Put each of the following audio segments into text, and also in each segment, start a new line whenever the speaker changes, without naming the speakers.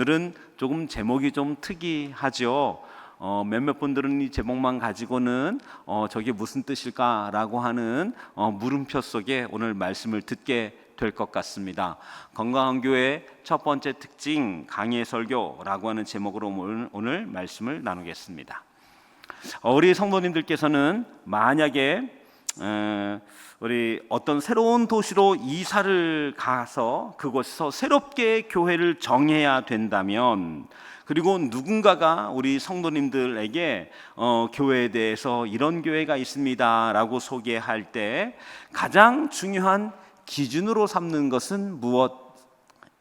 오늘은 조금 제목이 좀 특이하죠. 몇몇 분들은 이 제목만 가지고는 저게 무슨 뜻일까라고 하는 물음표 속에 오늘 말씀을 듣게 될 것 같습니다. 건강한 교회 첫 번째 특징 강의 설교라고 하는 제목으로 오늘 말씀을 나누겠습니다. 우리 성도님들께서는 만약에 우리 어떤 새로운 도시로 이사를 가서 그곳에서 새롭게 교회를 정해야 된다면, 그리고 누군가가 우리 성도님들에게 교회에 대해서 이런 교회가 있습니다 라고 소개할 때 가장 중요한 기준으로 삼는 것은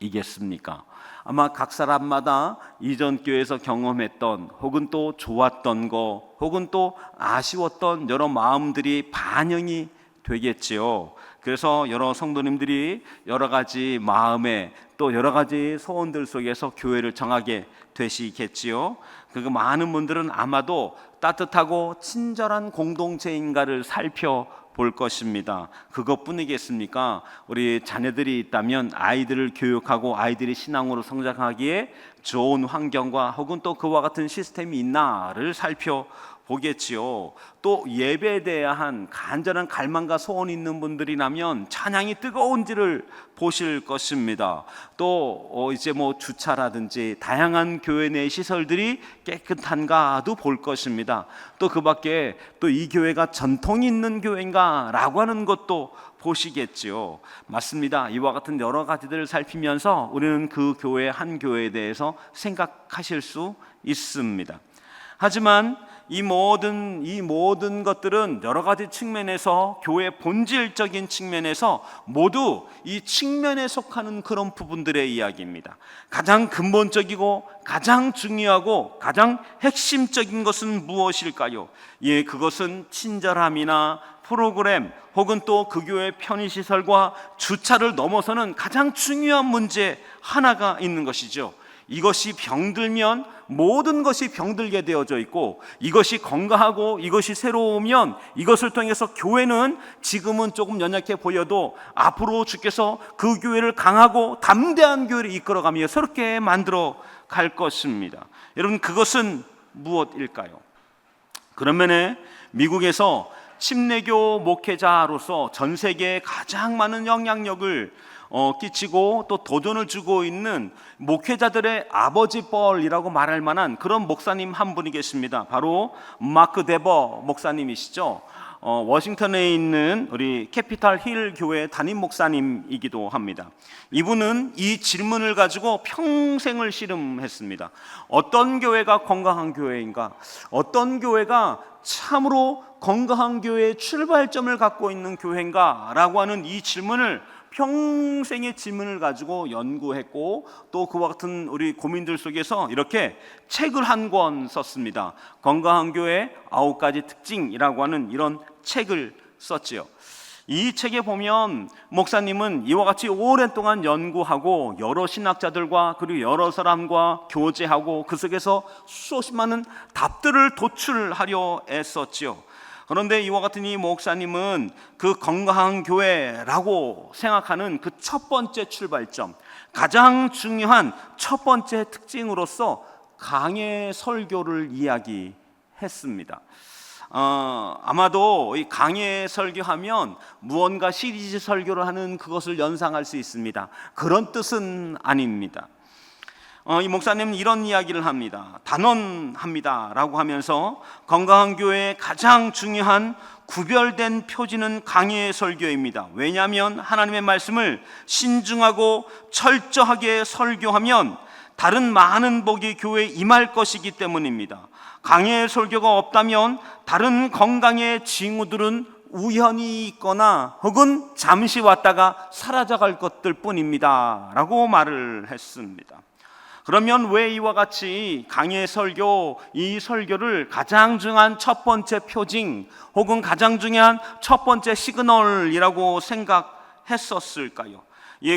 무엇이겠습니까? 아마 각 사람마다 이전 교회에서 경험했던 혹은 또 좋았던 거 혹은 또 아쉬웠던 여러 마음들이 반영이 되겠지요. 그래서 여러 성도님들이 여러 가지 마음에 또 여러 가지 소원들 속에서 교회를 정하게 되시겠지요. 그 많은 분들은 아마도 따뜻하고 친절한 공동체인가를 살펴볼 것입니다. 그것뿐이겠습니까? 우리 자녀들이 있다면 아이들을 교육하고 아이들이 신앙으로 성장하기에 좋은 환경과 혹은 또 그와 같은 시스템이 있나를 살펴보겠지요. 또 예배에 대한 간절한 갈망과 소원이 있는 분들이라면 찬양이 뜨거운지를 보실 것입니다. 또 이제 주차라든지 다양한 교회 내 시설들이 깨끗한가도 볼 것입니다. 또 그 밖에 또 이 교회가 전통이 있는 교회인가 라고 하는 것도 보시겠지요. 맞습니다. 이와 같은 여러 가지들을 살피면서 우리는 그 교회 한 교회에 대해서 생각하실 수 있습니다. 하지만 이 모든 것들은 여러 가지 측면에서 교회의 본질적인 측면에서 모두 이 측면에 속하는 그런 부분들의 이야기입니다. 가장 근본적이고 가장 중요하고 가장 핵심적인 것은 무엇일까요? 그것은 친절함이나 프로그램 혹은 또 그 교회의 편의시설과 주차를 넘어서는 가장 중요한 문제 하나가 있는 것이죠. 이것이 병들면 모든 것이 병들게 되어져 있고, 이것이 건강하고 이것이 새로우면 이것을 통해서 교회는 지금은 조금 연약해 보여도 앞으로 주께서 그 교회를 강하고 담대한 교회를 이끌어가며 새롭게 만들어 갈 것입니다. 여러분, 그것은 무엇일까요? 그런 면에 미국에서 침례교 목회자로서 전 세계에 가장 많은 영향력을 끼치고 또 도전을 주고 있는 목회자들의 아버지뻘이라고 말할 만한 그런 목사님 한 분이 계십니다. 바로 마크 데버 목사님이시죠. 워싱턴에 있는 우리 캐피탈 힐 교회 담임 목사님이기도 합니다. 이분은 이 질문을 가지고 평생을 씨름했습니다. 어떤 교회가 건강한 교회인가? 어떤 교회가 참으로 건강한 교회의 출발점을 갖고 있는 교회인가? 라고 하는 이 질문을 평생의 질문을 가지고 연구했고, 또 그와 같은 우리 고민들 속에서 이렇게 책을 한 권 썼습니다. 건강한 교회 9가지 특징이라고 하는 이런 책을 썼지요. 이 책에 보면 목사님은 이와 같이 오랜 동안 연구하고 여러 신학자들과 그리고 여러 사람과 교제하고 그 속에서 수없이 많은 답들을 도출하려 애썼지요. 그런데 이와 같은 이 목사님은 그 건강한 교회라고 생각하는 그 첫 번째 출발점, 가장 중요한 첫 번째 특징으로서 강해 설교를 이야기했습니다. 아마도 이 강해 설교하면 무언가 시리즈 설교를 하는 그것을 연상할 수 있습니다. 그런 뜻은 아닙니다. 이 목사님은 이런 이야기를 합니다. 단언합니다 라고 하면서 건강한 교회의 가장 중요한 구별된 표지는 강해 설교입니다. 왜냐하면 하나님의 말씀을 신중하고 철저하게 설교하면 다른 많은 복이 교회에 임할 것이기 때문입니다. 강해 설교가 없다면 다른 건강의 징후들은 우연히 있거나 혹은 잠시 왔다가 사라져갈 것들 뿐입니다 라고 말을 했습니다. 그러면 왜 이와 같이 강해 설교, 이 설교를 가장 중요한 첫 번째 표징 혹은 가장 중요한 첫 번째 시그널이라고 생각했었을까요?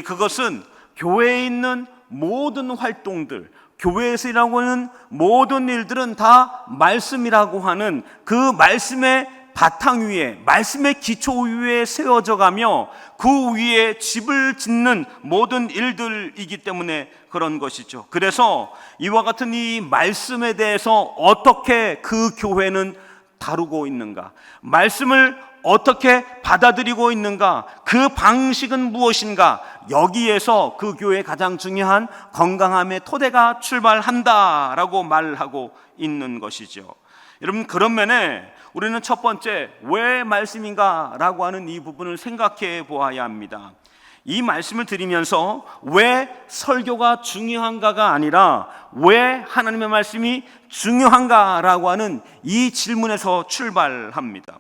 그것은 교회에 있는 모든 활동들, 교회에서 일하고 있는 모든 일들은 다 말씀이라고 하는 그 말씀의 바탕 위에, 말씀의 기초 위에 세워져 가며 그 위에 집을 짓는 모든 일들이기 때문에 그런 것이죠. 그래서 이와 같은 이 말씀에 대해서 어떻게 그 교회는 다루고 있는가, 말씀을 어떻게 받아들이고 있는가, 그 방식은 무엇인가, 여기에서 그 교회의 가장 중요한 건강함의 토대가 출발한다라고 말하고 있는 것이죠. 여러분, 그런 면에 우리는 첫 번째, 왜 말씀인가 라고 하는 이 부분을 생각해 보아야 합니다. 이 말씀을 드리면서 왜 설교가 중요한가가 아니라 왜 하나님의 말씀이 중요한가라고 하는 이 질문에서 출발합니다.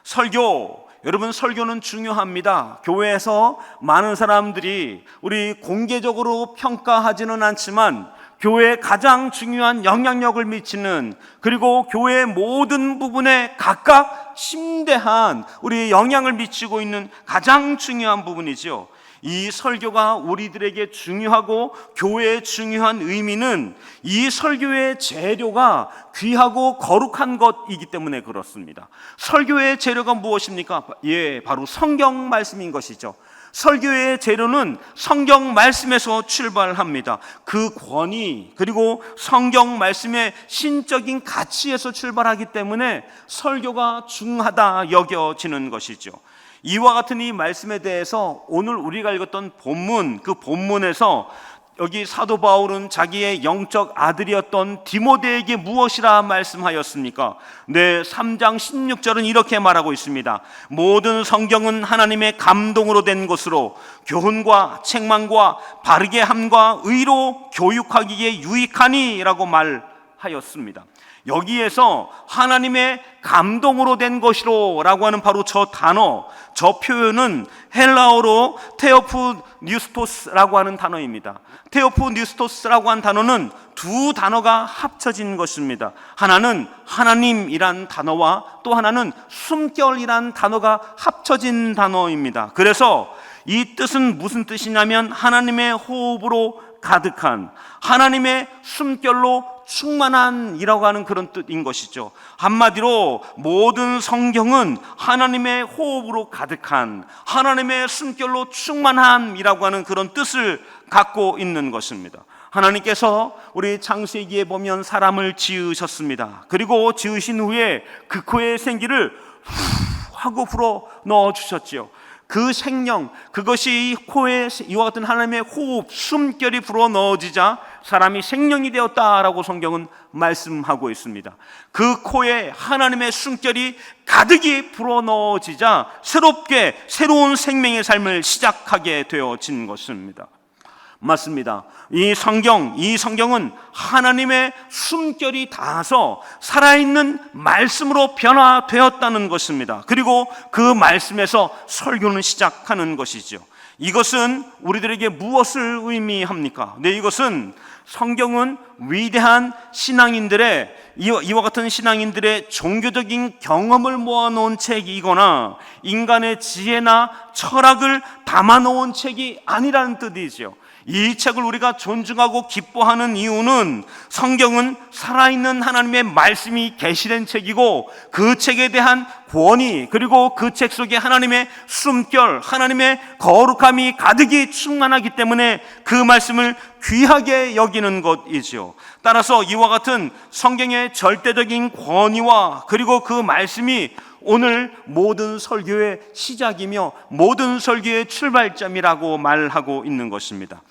설교, 여러분, 설교는 중요합니다. 교회에서 많은 사람들이 우리 공개적으로 평가하지는 않지만 교회에 가장 중요한 영향력을 미치는, 그리고 교회의 모든 부분에 각각 심대한 우리 영향을 미치고 있는 가장 중요한 부분이죠. 이 설교가 우리들에게 중요하고 교회의 중요한 의미는 이 설교의 재료가 귀하고 거룩한 것이기 때문에 그렇습니다. 설교의 재료가 무엇입니까? 바로 성경 말씀인 것이죠. 설교의 재료는 성경 말씀에서 출발합니다. 그 권위, 그리고 성경 말씀의 신적인 가치에서 출발하기 때문에 설교가 중하다 여겨지는 것이죠. 이와 같은 이 말씀에 대해서 오늘 우리가 읽었던 본문, 그 본문에서 여기 사도 바울은 자기의 영적 아들이었던 디모데에게 무엇이라 말씀하였습니까? 네, 3장 16절은 이렇게 말하고 있습니다. 모든 성경은 하나님의 감동으로 된 것으로 교훈과 책망과 바르게 함과 의로 교육하기에 유익하니 라고 말하였습니다. 여기에서 하나님의 감동으로 된 것이로 라고 하는 바로 저 단어, 저 표현은 헬라어로 테오프 뉴스토스라고 하는 단어입니다. 테오프 뉴스토스라고 하는 단어는 두 단어가 합쳐진 것입니다. 하나는 하나님이란 단어와 또 하나는 숨결이란 단어가 합쳐진 단어입니다. 그래서 이 뜻은 무슨 뜻이냐면 하나님의 호흡으로 가득한, 하나님의 숨결로 충만한이라고 하는 그런 뜻인 것이죠. 한마디로 모든 성경은 하나님의 호흡으로 가득한, 하나님의 숨결로 충만함이라고 하는 그런 뜻을 갖고 있는 것입니다. 하나님께서 우리 창세기에 보면 사람을 지으셨습니다. 그리고 지으신 후에 그 코에 생기를 하고 불어 넣어주셨지요. 그 생명, 그것이 코에 이와 같은 하나님의 호흡, 숨결이 불어 넣어지자 사람이 생명이 되었다라고 성경은 말씀하고 있습니다. 그 코에 하나님의 숨결이 가득히 불어 넣어지자 새롭게 새로운 생명의 삶을 시작하게 되어진 것입니다. 맞습니다. 이 성경은 하나님의 숨결이 닿아서 살아있는 말씀으로 변화되었다는 것입니다. 그리고 그 말씀에서 설교는 시작하는 것이죠. 이것은 우리들에게 무엇을 의미합니까? 네, 이것은 성경은 위대한 신앙인들의, 이와 같은 신앙인들의 종교적인 경험을 모아놓은 책이거나 인간의 지혜나 철학을 담아놓은 책이 아니라는 뜻이죠. 이 책을 우리가 존중하고 기뻐하는 이유는 성경은 살아있는 하나님의 말씀이 계시된 책이고 그 책에 대한 권위, 그리고 그 책 속에 하나님의 숨결, 하나님의 거룩함이 가득히 충만하기 때문에 그 말씀을 귀하게 여기는 것이죠. 따라서 이와 같은 성경의 절대적인 권위와 그리고 그 말씀이 오늘 모든 설교의 시작이며 모든 설교의 출발점이라고 말하고 있는 것입니다.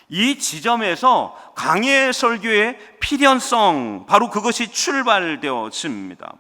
이 지점에서 강해 설교의 필연성, 바로 그것이 출발되어집니다.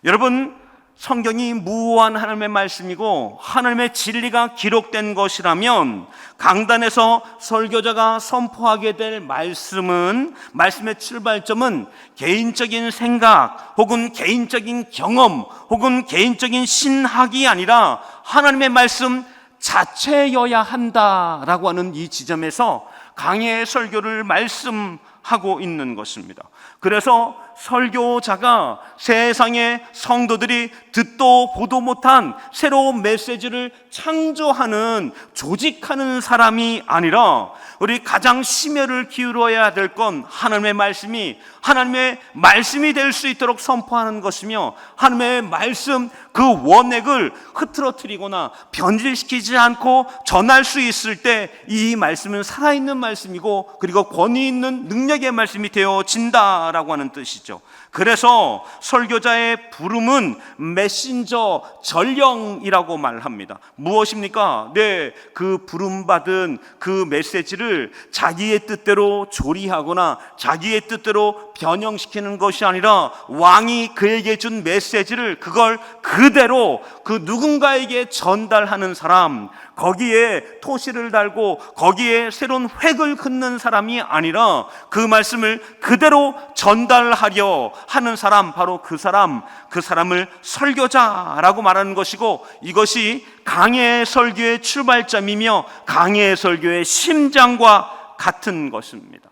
여러분, 성경이 무한 하나님의 말씀이고 하나님의 진리가 기록된 것이라면 강단에서 설교자가 선포하게 될 말씀의 출발점은 개인적인 생각 혹은 개인적인 경험 혹은 개인적인 신학이 아니라 하나님의 말씀 자체여야 한다라고 하는 이 지점에서 강해의 설교를 말씀하고 있는 것입니다. 그래서 설교자가 세상의 성도들이 듣도 보도 못한 새로운 메시지를 창조하는, 조직하는 사람이 아니라 우리 가장 심혈을 기울여야 될 건 하나님의 말씀이 하나님의 말씀이 될 수 있도록 선포하는 것이며, 하나님의 말씀 그 원액을 흐트러뜨리거나 변질시키지 않고 전할 수 있을 때 이 말씀은 살아있는 말씀이고, 그리고 권위 있는 능력의 말씀이 되어진다라고 하는 뜻이죠. 그래서 설교자의 부름은 메신저, 전령이라고 말합니다. 무엇입니까? 네, 그 부름받은 그 메시지를 자기의 뜻대로 조리하거나 자기의 뜻대로 변형시키는 것이 아니라, 왕이 그에게 준 메시지를 그걸 그대로 그 누군가에게 전달하는 사람, 거기에 토시를 달고 거기에 새로운 획을 긋는 사람이 아니라 그 말씀을 그대로 전달하려 하는 사람, 바로 그 사람을 설교자라고 말하는 것이고, 이것이 강해 설교의 출발점이며 강해 설교의 심장과 같은 것입니다.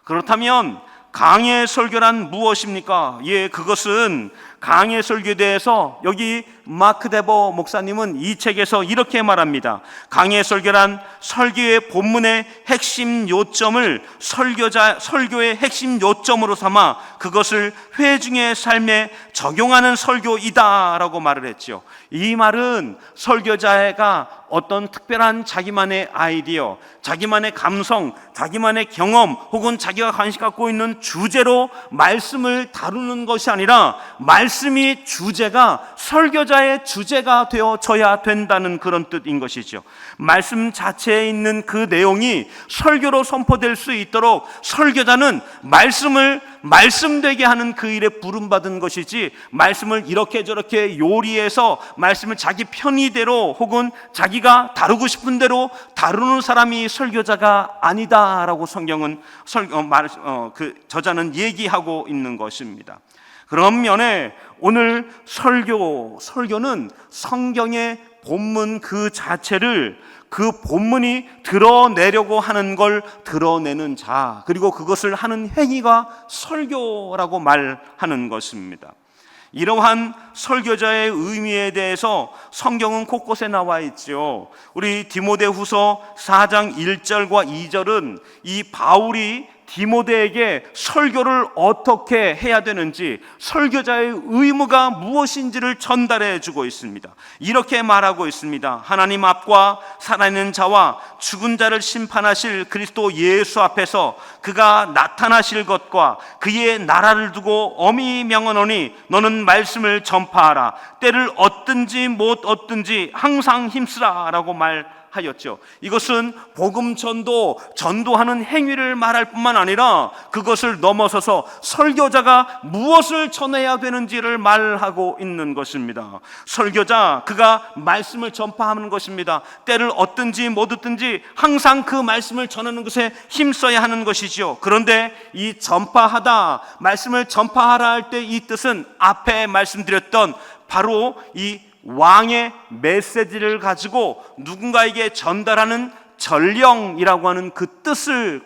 그렇다면 강해 설교란 무엇입니까? 예, 그것은 강해 설교에 대해서 여기 마크 데버 목사님은 이 책에서 이렇게 말합니다. 강해 설교란 설교의 본문의 핵심 요점을 설교의 핵심 요점으로 삼아 그것을 회중의 삶에 적용하는 설교이다라고 말을 했죠. 이 말은 설교자가 어떤 특별한 자기만의 아이디어, 자기만의 감성, 자기만의 경험, 혹은 자기가 관심 갖고 있는 주제로 말씀을 다루는 것이 아니라, 말씀이 주제가 설교자의 주제가 되어져야 된다는 그런 뜻인 것이죠. 말씀 자체에 있는 그 내용이 설교로 선포될 수 있도록 설교자는 말씀을 말씀되게 하는 그 일에 부름받은 것이지, 말씀을 이렇게 저렇게 요리해서 말씀을 자기 편의대로 혹은 자기가 다루고 싶은 대로 다루는 사람이 설교자가 아니다라고 성경은 그 저자는 얘기하고 있는 것입니다. 그런 면에 오늘 설교는 성경의 본문 그 자체를, 그 본문이 드러내려고 하는 걸 드러내는 자, 그리고 그것을 하는 행위가 설교라고 말하는 것입니다. 이러한 설교자의 의미에 대해서 성경은 곳곳에 나와 있죠. 우리 디모데후서 4장 1절과 2절은 이 바울이 디모데에게 설교를 어떻게 해야 되는지, 설교자의 의무가 무엇인지를 전달해 주고 있습니다. 이렇게 말하고 있습니다. 하나님 앞과 살아있는 자와 죽은 자를 심판하실 그리스도 예수 앞에서 그가 나타나실 것과 그의 나라를 두고 엄히 명하노니 너는 말씀을 전파하라. 때를 얻든지 못 얻든지 항상 힘쓰라 라고 하였죠. 이것은 복음 전도하는 행위를 말할 뿐만 아니라 그것을 넘어서서 설교자가 무엇을 전해야 되는지를 말하고 있는 것입니다. 설교자, 그가 말씀을 전파하는 것입니다. 때를 얻든지 못 얻든지 항상 그 말씀을 전하는 것에 힘써야 하는 것이지요. 그런데 이 전파하다, 말씀을 전파하라 할 때 이 뜻은 앞에 말씀드렸던 바로 이 왕의 메시지를 가지고 누군가에게 전달하는 전령이라고 하는 그 뜻을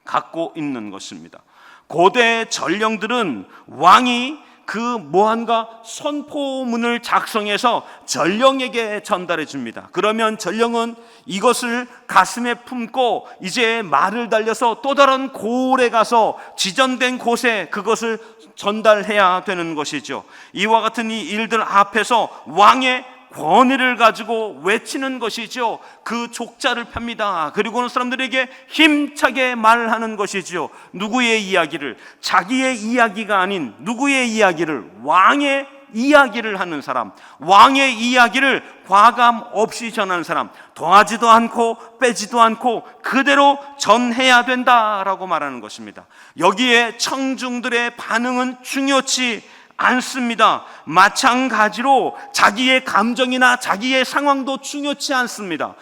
갖고 있는 것입니다. 고대 전령들은 왕이 그 무언가 선포문을 작성해서 전령에게 전달해 줍니다. 그러면 전령은 이것을 가슴에 품고 이제 말을 달려서 또 다른 고을에 가서 지정된 곳에 그것을 전달해야 되는 것이죠. 이와 같은 이 일들 앞에서 왕의 권위를 가지고 외치는 것이죠. 그 족자를 펴니다. 그리고는 사람들에게 힘차게 말하는 것이죠. 누구의 이야기를, 자기의 이야기가 아닌 누구의 이야기를, 왕의 이야기를 하는 사람, 왕의 이야기를 과감 없이 전하는 사람, 더하지도 않고 빼지도 않고 그대로 전해야 된다라고 말하는 것입니다. 여기에 청중들의 반응은 중요치 않습니다. 마찬가지로 자기의 감정이나 자기의 상황도 중요치 않습니다.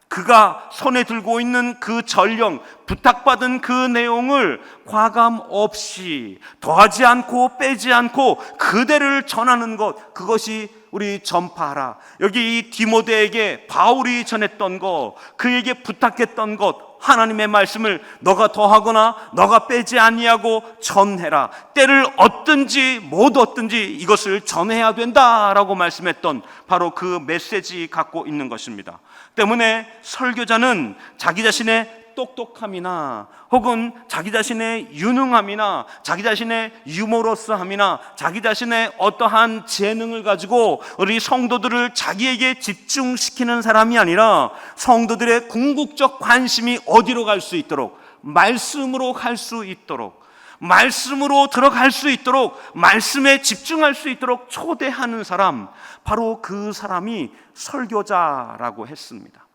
그가 손에 들고 있는 그 전령, 부탁받은 그 내용을 과감 없이 더하지 않고 빼지 않고 그대를 전하는 것, 그것이 우리 전파하라. 여기 이 디모데에게 바울이 전했던 것, 그에게 부탁했던 것, 하나님의 말씀을 너가 더하거나 너가 빼지 아니하고 전해라. 때를 얻든지 못 얻든지 이것을 전해야 된다라고 말씀했던 바로 그 메시지 갖고 있는 것입니다. 때문에 설교자는 자기 자신의 똑똑함이나 혹은 자기 자신의 유능함이나 자기 자신의 유머러스함이나 자기 자신의 어떠한 재능을 가지고 우리 성도들을 자기에게 집중시키는 사람이 아니라 성도들의 궁극적 관심이 어디로 갈 수 있도록, 말씀으로 갈 수 있도록, 말씀으로 들어갈 수 있도록, 말씀에 집중할 수 있도록 초대하는 사람, 바로 그 사람이 설교자라고 했습니다.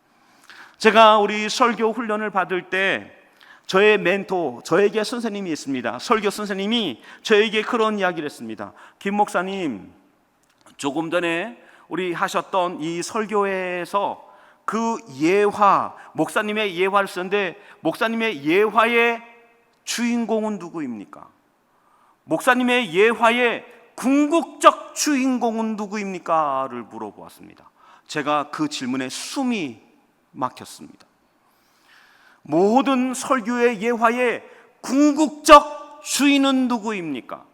제가 우리 설교 훈련을 받을 때 저의 멘토, 저에게 선생님이 있습니다. 설교 선생님이 저에게 그런 이야기를 했습니다. 김 목사님, 조금 전에 우리 하셨던 이 설교회에서 그 예화, 목사님의 예화를 쓰는데 목사님의 예화의 주인공은 누구입니까? 목사님의 예화의 궁극적 주인공은 누구입니까?를 물어보았습니다. 제가 그 질문에 숨이 막혔습니다. 모든 설교의 예화의 궁극적 주인은 누구입니까?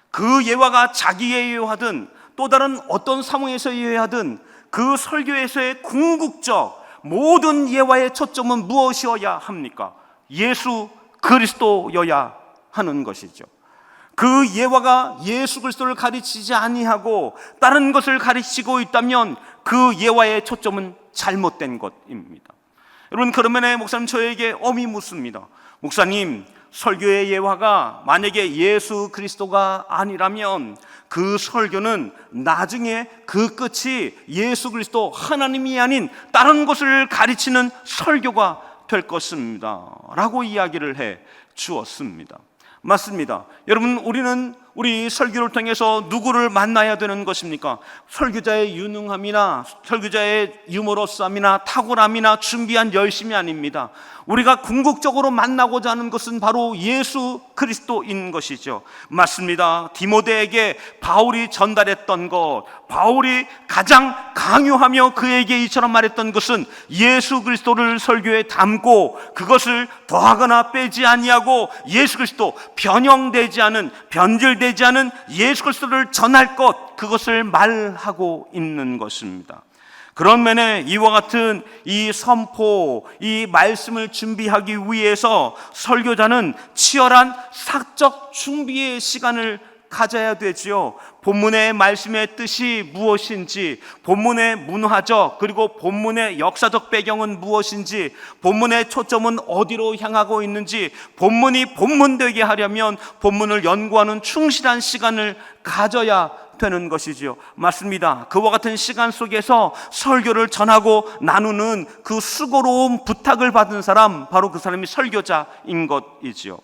그 예화가 자기의 예화든 또 다른 어떤 상황에서의 예화든 그 설교에서의 궁극적 모든 예화의 초점은 무엇이어야 합니까? 예수 그리스도여야 하는 것이죠. 그 예화가 예수 그리스도를 가르치지 아니하고 다른 것을 가르치고 있다면 그 예화의 초점은 잘못된 것입니다. 여러분, 그러면 목사님 저에게 엄히 묻습니다. 목사님, 설교의 예화가 만약에 예수 그리스도가 아니라면 그 설교는 나중에 그 끝이 예수 그리스도 하나님이 아닌 다른 것을 가르치는 설교가 될 것입니다 라고 이야기를 해 주었습니다. 맞습니다. 여러분, 우리 설교를 통해서 누구를 만나야 되는 것입니까? 설교자의 유능함이나 설교자의 유머러스함이나 탁월함이나 준비한 열심이 아닙니다. 우리가 궁극적으로 만나고자 하는 것은 바로 예수 그리스도인 것이죠. 맞습니다. 디모데에게 바울이 전달했던 것, 바울이 가장 강요하며 그에게 이처럼 말했던 것은 예수 그리스도를 설교에 담고 그것을 더하거나 빼지 아니하고 예수 그리스도, 변형되지 않은, 변질되지 않은 예수 그리스도를 전할 것, 그것을 말하고 있는 것입니다. 그런 면에 이와 같은 이 선포, 이 말씀을 준비하기 위해서 설교자는 치열한 사적 준비의 시간을 가져야 되지요. 본문의 말씀의 뜻이 무엇인지, 본문의 문화적 그리고 본문의 역사적 배경은 무엇인지, 본문의 초점은 어디로 향하고 있는지, 본문이 본문되게 하려면 본문을 연구하는 충실한 시간을 가져야 되는 것이지요. 맞습니다. 그와 같은 시간 속에서 설교를 전하고 나누는 그 수고로운 부탁을 받은 사람, 바로 그 사람이 설교자인 것이지요.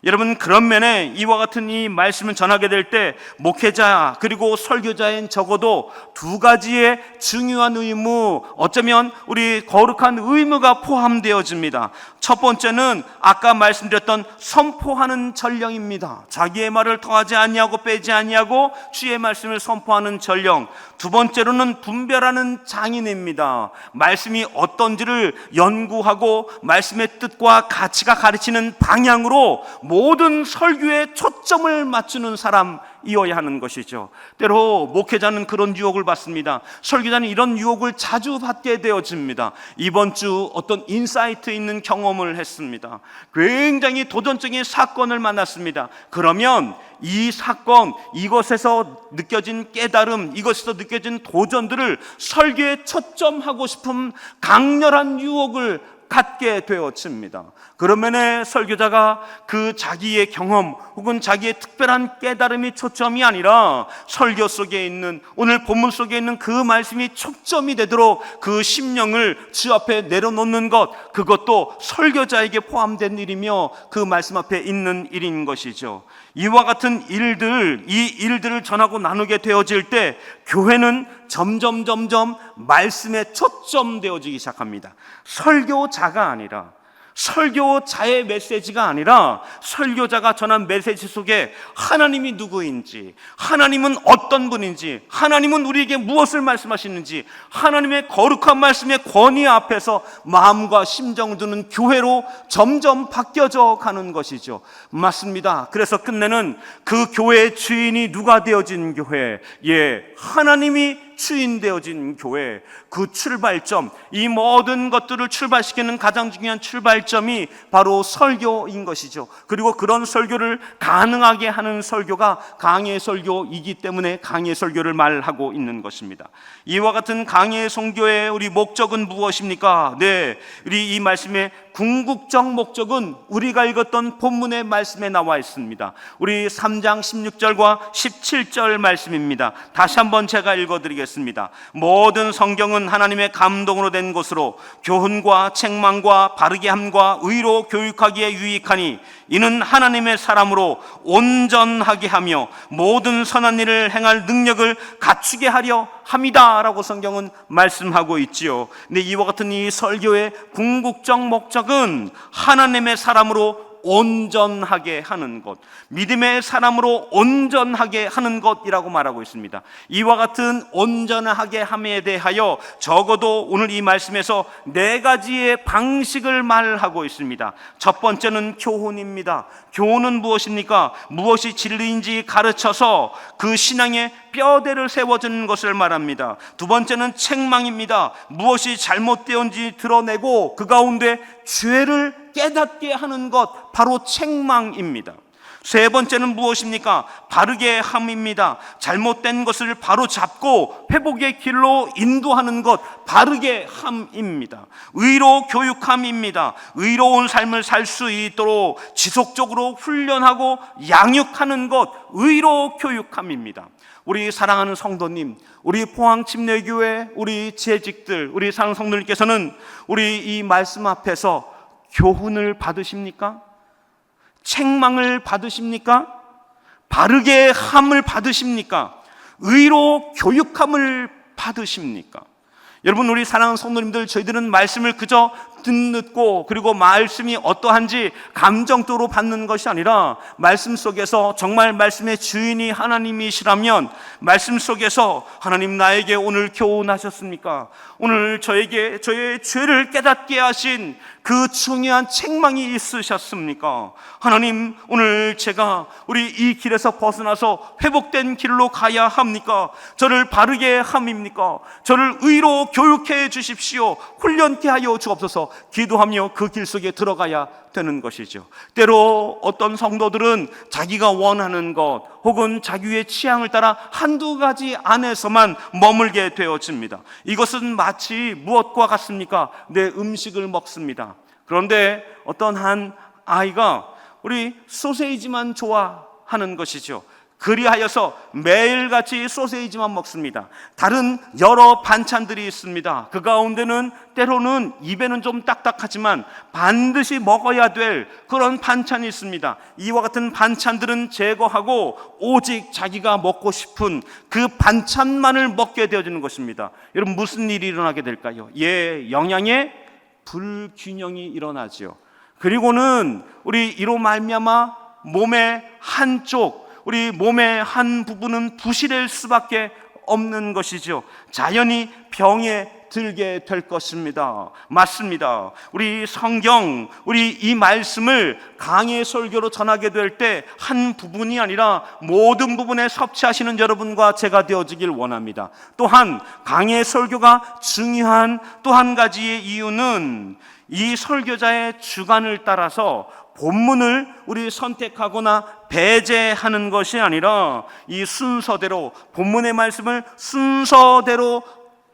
여러분, 그런 면에 이와 같은 이 말씀을 전하게 될 때 목회자 그리고 설교자인 적어도 두 가지의 중요한 의무, 어쩌면 우리 거룩한 의무가 포함되어집니다. 첫 번째는 아까 말씀드렸던 선포하는 전령입니다. 자기의 말을 더하지 아니하고 빼지 아니하고 주의 말씀을 선포하는 전령. 두 번째로는 분별하는 장인입니다. 말씀이 어떤지를 연구하고 말씀의 뜻과 가치가 가르치는 방향으로 모든 설교에 초점을 맞추는 사람이어야 하는 것이죠. 때로 목회자는 그런 유혹을 받습니다. 설교자는 이런 유혹을 자주 받게 되어집니다. 이번 주 어떤 인사이트 있는 경험을 했습니다. 굉장히 도전적인 사건을 만났습니다. 그러면 이 사건, 이것에서 느껴진 깨달음, 이것에서 느껴진 도전들을 설교에 초점하고 싶은 강렬한 유혹을 갖게 되어집니다. 그러면 설교자가 그 자기의 경험 혹은 자기의 특별한 깨달음이 초점이 아니라 설교 속에 있는, 오늘 본문 속에 있는 그 말씀이 초점이 되도록 그 심령을 주 앞에 내려놓는 것, 그것도 설교자에게 포함된 일이며 그 말씀 앞에 있는 일인 것이죠. 이와 같은 일들, 이 일들을 전하고 나누게 되어질 때 교회는 점점 말씀에 초점되어지기 시작합니다. 설교자가 아니라, 설교자의 메시지가 아니라 설교자가 전한 메시지 속에 하나님이 누구인지, 하나님은 어떤 분인지, 하나님은 우리에게 무엇을 말씀하시는지, 하나님의 거룩한 말씀의 권위 앞에서 마음과 심정을 두는 교회로 점점 바뀌어져 가는 것이죠. 맞습니다. 그래서 끝내는 그 교회의 주인이 누가 되어진 교회? 하나님이 주인 되어진 교회, 그 출발점, 이 모든 것들을 출발시키는 가장 중요한 출발점이 바로 설교인 것이죠. 그리고 그런 설교를 가능하게 하는 설교가 강해 설교이기 때문에 강해 설교를 말하고 있는 것입니다. 이와 같은 강해 선교의 우리 목적은 무엇입니까? 네, 우리 이 말씀의 궁극적 목적은 우리가 읽었던 본문의 말씀에 나와 있습니다. 우리 3장 16절과 17절 말씀입니다. 다시 한번 제가 읽어드리겠습니다. 모든 성경은 하나님의 감동으로 된 것으로 교훈과 책망과 바르게 함과 의로 교육하기에 유익하니 이는 하나님의 사람으로 온전하게 하며 모든 선한 일을 행할 능력을 갖추게 하려 합니다 라고 성경은 말씀하고 있지요. 근데 이와 같은 이 설교의 궁극적 목적은 하나님의 사람으로 온전하게 하는 것, 믿음의 사람으로 온전하게 하는 것이라고 말하고 있습니다. 이와 같은 온전하게 함에 대하여 적어도 오늘 이 말씀에서 4가지의 방식을 말하고 있습니다. 첫 번째는 교훈입니다. 교훈은 무엇입니까? 무엇이 진리인지 가르쳐서 그 신앙의 뼈대를 세워주는 것을 말합니다. 두 번째는 책망입니다. 무엇이 잘못되었는지 드러내고 그 가운데 죄를 깨닫게 하는 것, 바로 책망입니다. 세 번째는 무엇입니까? 바르게 함입니다. 잘못된 것을 바로 잡고 회복의 길로 인도하는 것, 바르게 함입니다. 의로 교육함입니다. 의로운 삶을 살 수 있도록 지속적으로 훈련하고 양육하는 것, 의로 교육함입니다. 우리 사랑하는 성도님, 우리 포항침례교회, 우리 재직들, 우리 사랑하는 성도님께서는 우리 이 말씀 앞에서 교훈을 받으십니까? 책망을 받으십니까? 바르게 함을 받으십니까? 의로 교육함을 받으십니까? 여러분, 우리 사랑하는 성도님들, 저희들은 말씀을 그저 듣고 그리고 말씀이 어떠한지 감정적으로 받는 것이 아니라 말씀 속에서 정말 말씀의 주인이 하나님이시라면 말씀 속에서 하나님 나에게 오늘 교훈하셨습니까? 오늘 저에게 저의 죄를 깨닫게 하신 그 중요한 책망이 있으셨습니까? 하나님, 오늘 제가 우리 이 길에서 벗어나서 회복된 길로 가야 합니까? 저를 바르게 함입니까? 저를 의로 교육해 주십시오. 훈련케 하여 주옵소서. 기도하며 그 길 속에 들어가야 되는 것이죠. 때로 어떤 성도들은 자기가 원하는 것 혹은 자기의 취향을 따라 한두 가지 안에서만 머물게 되어집니다. 이것은 마치 무엇과 같습니까? 내 음식을 먹습니다. 그런데 어떤 한 아이가 우리 소세지만 좋아하는 것이죠. 그리하여서 매일같이 소세지만 먹습니다. 다른 여러 반찬들이 있습니다. 그 가운데는 때로는 입에는 좀 딱딱하지만 반드시 먹어야 될 그런 반찬이 있습니다. 이와 같은 반찬들은 제거하고 오직 자기가 먹고 싶은 그 반찬만을 먹게 되어지는 것입니다. 여러분, 무슨 일이 일어나게 될까요? 영양의 불균형이 일어나죠. 그리고는 우리 이로 말미암아 몸의 한쪽, 우리 몸의 한 부분은 부실할 수밖에 없는 것이죠. 자연히 병에 들게 될 것입니다. 맞습니다. 우리 성경, 우리 이 말씀을 강해 설교로 전하게 될 때 한 부분이 아니라 모든 부분에 섭취하시는 여러분과 제가 되어지길 원합니다. 또한 강해 설교가 중요한 또 한 가지의 이유는 이 설교자의 주관을 따라서 본문을 우리 선택하거나 배제하는 것이 아니라 이 순서대로, 본문의 말씀을 순서대로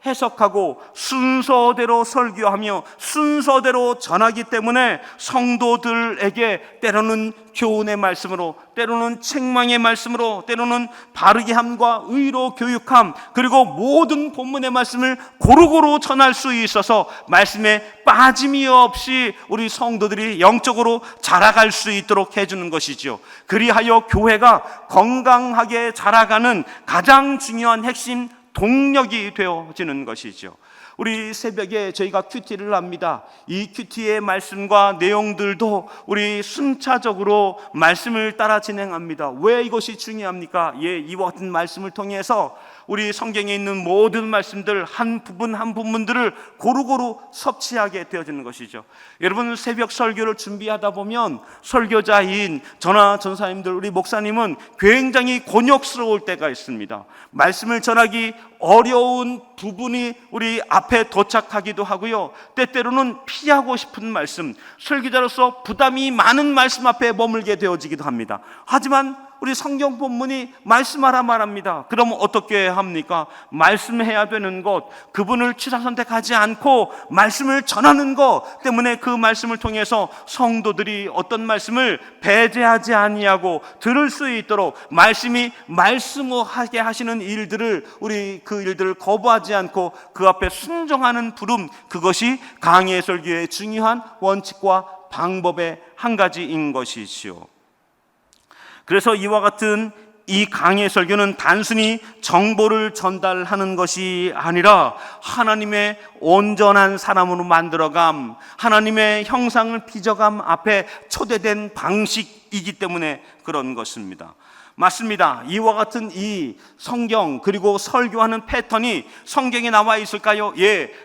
해석하고 순서대로 설교하며 순서대로 전하기 때문에 성도들에게 때로는 교훈의 말씀으로, 때로는 책망의 말씀으로, 때로는 바르게 함과 의로 교육함, 그리고 모든 본문의 말씀을 고루고루 전할 수 있어서 말씀에 빠짐이 없이 우리 성도들이 영적으로 자라갈 수 있도록 해주는 것이죠. 그리하여 교회가 건강하게 자라가는 가장 중요한 핵심 동력이 되어지는 것이죠. 우리 새벽에 저희가 큐티를 합니다. 이 큐티의 말씀과 내용들도 우리 순차적으로 말씀을 따라 진행합니다. 왜 이것이 중요합니까? 이와 같은 말씀을 통해서 우리 성경에 있는 모든 말씀들 한 부분 한 부분들을 고루고루 섭취하게 되어지는 것이죠. 여러분, 새벽 설교를 준비하다 보면 설교자인 저나 전사님들, 우리 목사님은 굉장히 곤욕스러울 때가 있습니다. 말씀을 전하기 어려운 부분이 우리 앞에 도착하기도 하고요, 때때로는 피하고 싶은 말씀, 설교자로서 부담이 많은 말씀 앞에 머물게 되어지기도 합니다. 하지만 우리 성경 본문이 말씀하라 말합니다. 그럼 어떻게 합니까? 말씀해야 되는 것, 그분을 취사선택하지 않고 말씀을 전하는 것 때문에 그 말씀을 통해서 성도들이 어떤 말씀을 배제하지 아니하고 들을 수 있도록 말씀이 말씀하게 하시는 일들을, 우리 그 일들을 거부하지 않고 그 앞에 순종하는 부름, 그것이 강해 설교의 중요한 원칙과 방법의 한 가지인 것이지요. 그래서 이와 같은 이 강해 설교는 단순히 정보를 전달하는 것이 아니라 하나님의 온전한 사람으로 만들어감, 하나님의 형상을 빚어감 앞에 초대된 방식이기 때문에 그런 것입니다. 맞습니다. 이와 같은 이 성경 그리고 설교하는 패턴이 성경에 나와 있을까요?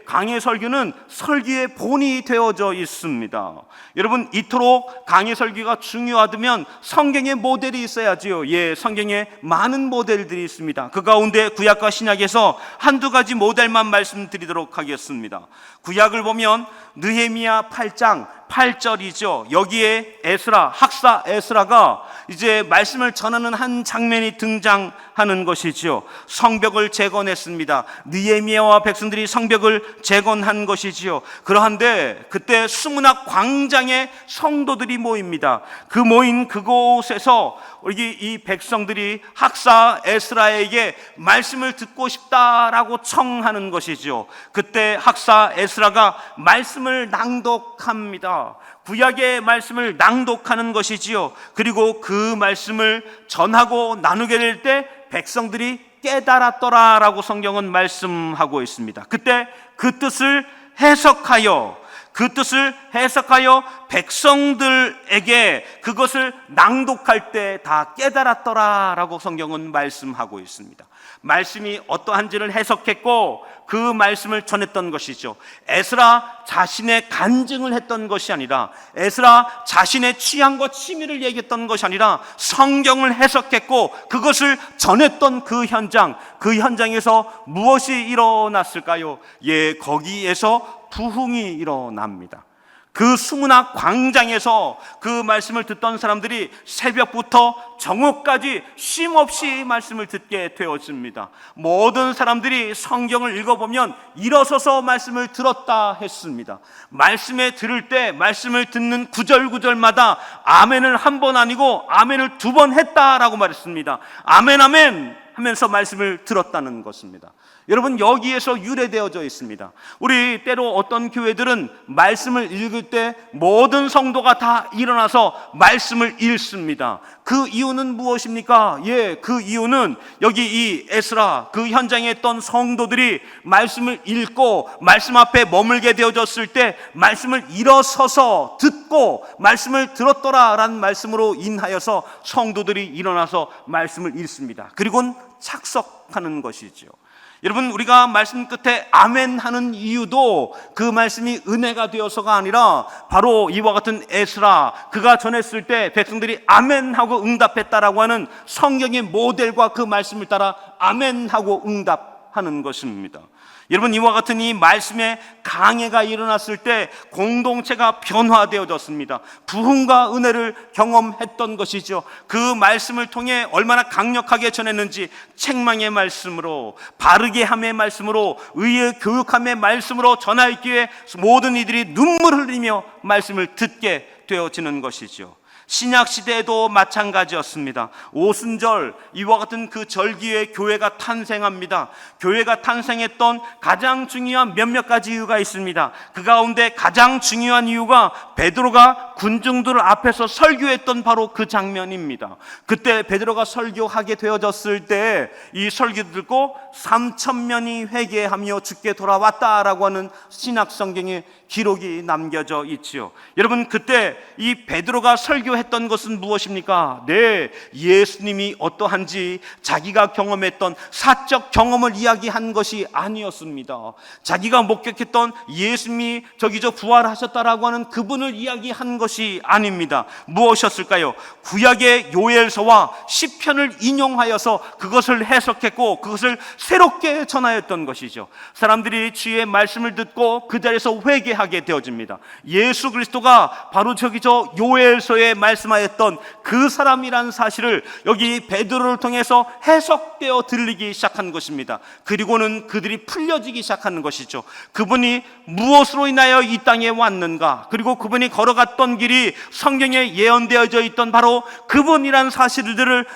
강해 설교는 설교의 본이 되어져 있습니다. 여러분, 이토록 강해 설교가 중요하다면 성경의 모델이 있어야지요. 성경에 많은 모델들이 있습니다. 그 가운데 구약과 신약에서 한두 가지 모델만 말씀드리도록 하겠습니다. 구약을 보면 느헤미야 8장 8절이죠. 여기에 에스라, 학사 에스라가 이제 말씀을 전하는 한 장면이 등장하는 것이죠. 성벽을 재건했습니다. 느헤미야와 백성들이 성벽을 재건한 것이지요. 그러한데 그때 수문학 광장에 성도들이 모입니다. 그 모인 그곳에서 이 백성들이 학사 에스라에게 말씀을 듣고 싶다라고 청하는 것이죠. 그때 학사 에스라가 말씀을 낭독합니다. 구약의 말씀을 낭독하는 것이지요. 그리고 그 말씀을 전하고 나누게 될 때 백성들이 깨달았더라라고 성경은 말씀하고 있습니다. 그때 그 뜻을 해석하여 백성들에게 그것을 낭독할 때 다 깨달았더라라고 성경은 말씀하고 있습니다. 말씀이 어떠한지를 해석했고 그 말씀을 전했던 것이죠. 에스라 자신의 간증을 했던 것이 아니라, 에스라 자신의 취향과 취미를 얘기했던 것이 아니라 성경을 해석했고 그것을 전했던 그 현장에서 무엇이 일어났을까요? 거기에서 부흥이 일어납니다. 그 수문학 광장에서 그 말씀을 듣던 사람들이 새벽부터 정오까지 쉼없이 말씀을 듣게 되었습니다. 모든 사람들이 성경을 읽어보면 일어서서 말씀을 들었다 했습니다. 말씀을 들을 때 말씀을 듣는 구절구절마다 아멘을 한 번 아니고 아멘을 2번 했다라고 말했습니다. 아멘 아멘 하면서 말씀을 들었다는 것입니다. 여러분, 여기에서 유래되어져 있습니다. 우리 때로 어떤 교회들은 말씀을 읽을 때 모든 성도가 다 일어나서 말씀을 읽습니다. 그 이유는 무엇입니까? 그 이유는 여기 이 에스라, 그 현장에 있던 성도들이 말씀을 읽고 말씀 앞에 머물게 되어졌을 때 말씀을 일어서서 듣고 말씀을 들었더라라는 말씀으로 인하여서 성도들이 일어나서 말씀을 읽습니다. 그리고는 착석하는 것이죠. 여러분, 우리가 말씀 끝에 아멘 하는 이유도 그 말씀이 은혜가 되어서가 아니라 바로 이와 같은 에스라, 그가 전했을 때 백성들이 아멘 하고 응답했다라고 하는 성경의 모델과 그 말씀을 따라 아멘 하고 응답하는 것입니다. 여러분, 이와 같은 이 말씀의 강해가 일어났을 때 공동체가 변화되어졌습니다. 부흥과 은혜를 경험했던 것이죠. 그 말씀을 통해 얼마나 강력하게 전했는지, 책망의 말씀으로, 바르게 함의 말씀으로, 의의 교육함의 말씀으로 전하였기에 모든 이들이 눈물을 흘리며 말씀을 듣게 되어지는 것이죠. 신약 시대에도 마찬가지였습니다. 오순절, 이와 같은 그 절기에 교회가 탄생합니다. 교회가 탄생했던 가장 중요한 몇몇 가지 이유가 있습니다. 그 가운데 가장 중요한 이유가 베드로가 군중들 앞에서 설교했던 바로 그 장면입니다. 그때 베드로가 설교하게 되어졌을 때 이 설교 듣고 3,000명이 회개하며 주께 돌아왔다라고 하는 신약 성경에 기록이 남겨져 있지요. 여러분, 그때 이 베드로가 설교했던 것은 무엇입니까? 네, 예수님이 어떠한지 자기가 경험했던 사적 경험을 이야기한 것이 아니었습니다. 자기가 목격했던 예수님이 저기저 부활하셨다라고 하는 그분을 이야기한 것이 아닙니다. 무엇이었을까요? 구약의 요엘서와 시편을 인용하여서 그것을 해석했고 그것을 새롭게 전하였던 것이죠. 사람들이 주의 말씀을 듣고 그 자리에서 회개하게 되어집니다. 예수 그리스도가 바로 저기저 요엘서에 말씀하였던 그 사람이란 사실을 여기 베드로를 통해서 해석되어 들리기 시작한 것입니다. 그리고는 그들이 풀려지기 시작하는 것이죠. 그분이 무엇으로 인하여 이 땅에 왔는가, 그리고 그분이 걸어갔던 길이 성경에 예언되어져 있던 바로 그분이란 사실들을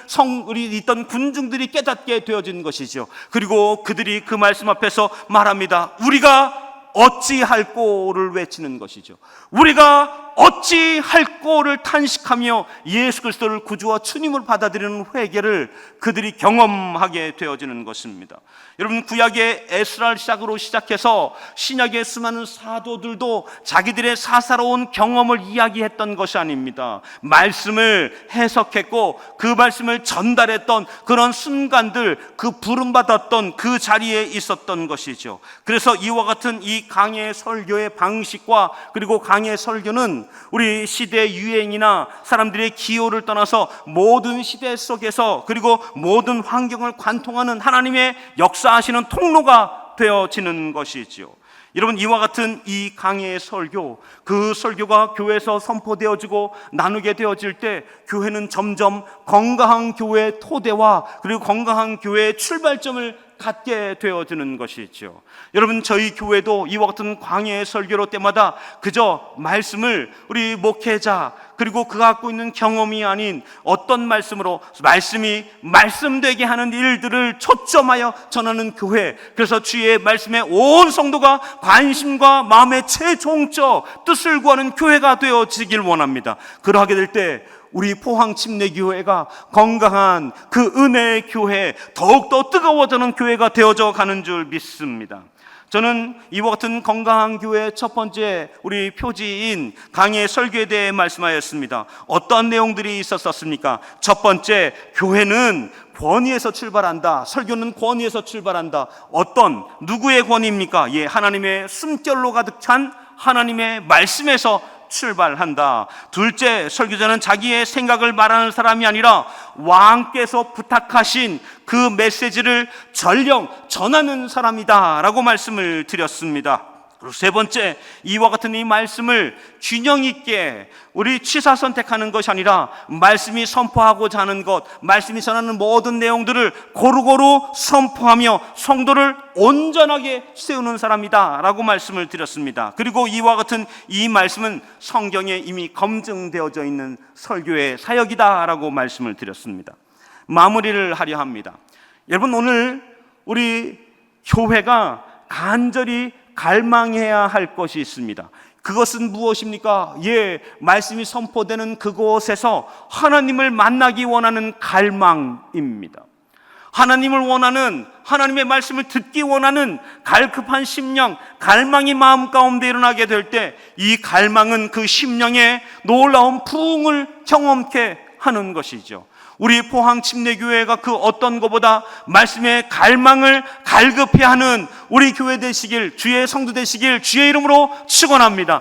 우리 있던 군중들이 깨닫게 되어진 것이죠. 그리고 그들이 그 말씀 앞에서 말합니다. 우리가 어찌할꼬를 외치는 것이죠. 우리가 어찌할꼬를 탄식하며 예수 그리스도를 구주와 주님을 받아들이는 회개를 그들이 경험하게 되어지는 것입니다. 여러분, 구약의 에스라를 시작으로 시작해서 신약의 수많은 사도들도 자기들의 사사로운 경험을 이야기했던 것이 아닙니다. 말씀을 해석했고 그 말씀을 전달했던 그런 순간들, 그 부름받았던 그 자리에 있었던 것이죠. 그래서 이와 같은 이 강해 설교의 방식과 그리고 강해 설교는 우리 시대 유행이나 사람들의 기호를 떠나서 모든 시대 속에서 그리고 모든 환경을 관통하는 하나님의 역사하시는 통로가 되어지는 것이지요. 여러분, 이와 같은 이 강해의 설교, 그 설교가 교회에서 선포되어지고 나누게 되어질 때 교회는 점점 건강한 교회의 토대와 그리고 건강한 교회의 출발점을 갖게 되어지는 것이죠. 여러분, 저희 교회도 이와 같은 광야의 설교로 때마다 그저 말씀을 우리 목회자 그리고 그가 갖고 있는 경험이 아닌 어떤 말씀으로 말씀이 말씀되게 하는 일들을 초점하여 전하는 교회, 그래서 주의 말씀에 온 성도가 관심과 마음의 최종적 뜻을 구하는 교회가 되어지길 원합니다. 그러하게 될 때 우리 포항 침례교회가 건강한 그 은혜의 교회, 더욱더 뜨거워지는 교회가 되어져 가는 줄 믿습니다. 저는 이와 같은 건강한 교회의 첫 번째 우리 표지인 강의 설교에 대해 말씀하였습니다. 어떠한 내용들이 있었습니까? 첫 번째, 교회는 권위에서 출발한다. 설교는 권위에서 출발한다. 어떤 누구의 권위입니까? 하나님의 숨결로 가득 찬 하나님의 말씀에서 출발한다. 둘째, 설교자는 자기의 생각을 말하는 사람이 아니라 왕께서 부탁하신 그 메시지를 전령 전하는 사람이다 라고 말씀을 드렸습니다. 그리고 세 번째, 이와 같은 이 말씀을 균형 있게 우리 취사 선택하는 것이 아니라 말씀이 선포하고자 하는 것, 말씀이 전하는 모든 내용들을 고루고루 선포하며 성도를 온전하게 세우는 사람이다 라고 말씀을 드렸습니다. 그리고 이와 같은 이 말씀은 성경에 이미 검증되어져 있는 설교의 사역이다 라고 말씀을 드렸습니다. 마무리를 하려 합니다. 여러분, 오늘 우리 교회가 간절히 갈망해야 할 것이 있습니다. 그것은 무엇입니까? 말씀이 선포되는 그곳에서 하나님을 만나기 원하는 갈망입니다. 하나님을 원하는, 하나님의 말씀을 듣기 원하는 갈급한 심령, 갈망이 마음 가운데 일어나게 될 때 이 갈망은 그 심령에 놀라운 부흥을 경험케 하는 것이죠. 우리 포항 침례교회가 그 어떤 것보다 말씀의 갈망을 갈급해하는 우리 교회 되시길, 주의 성도 되시길 주의 이름으로 축원합니다.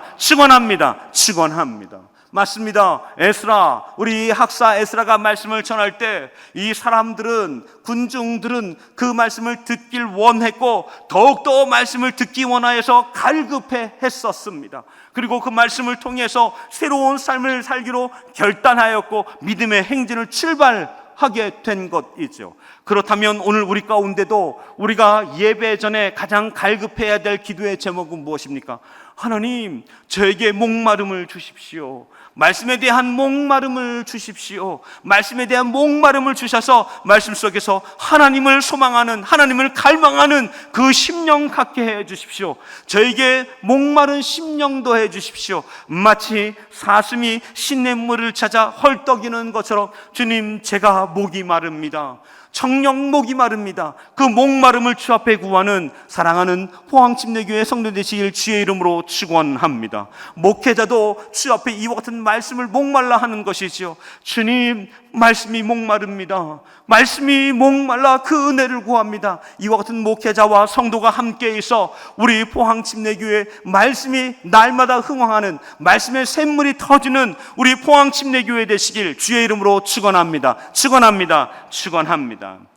맞습니다. 에스라, 우리 학사 에스라가 말씀을 전할 때 이 사람들은, 군중들은 그 말씀을 듣길 원했고 더욱더 말씀을 듣기 원하여서 갈급해 했었습니다. 그리고 그 말씀을 통해서 새로운 삶을 살기로 결단하였고 믿음의 행진을 출발하게 된 것이죠. 그렇다면 오늘 우리 가운데도 우리가 예배 전에 가장 갈급해야 될 기도의 제목은 무엇입니까? 하나님, 저에게 목마름을 주십시오. 말씀에 대한 목마름을 주십시오. 말씀에 대한 목마름을 주셔서 말씀 속에서 하나님을 소망하는, 하나님을 갈망하는 그 심령 갖게 해 주십시오. 저에게 목마른 심령도 해 주십시오. 마치 사슴이 시냇물을 찾아 헐떡이는 것처럼 주님, 제가 목이 마릅니다. 정녕 목이 마릅니다. 그 목마름을 주 앞에 구하는 사랑하는 포항침례교회 성도 되시길 주의 이름으로 축원합니다. 목회자도 주 앞에 이와 같은 말씀을 목말라 하는 것이지요. 주님, 말씀이 목마릅니다. 말씀이 목말라 그 은혜를 구합니다. 이와 같은 목회자와 성도가 함께 있어 우리 포항침례교회 말씀이 날마다 흥황하는, 말씀의 샘물이 터지는 우리 포항침례교회 되시길 주의 이름으로 축원합니다. 축원합니다. 축원합니다.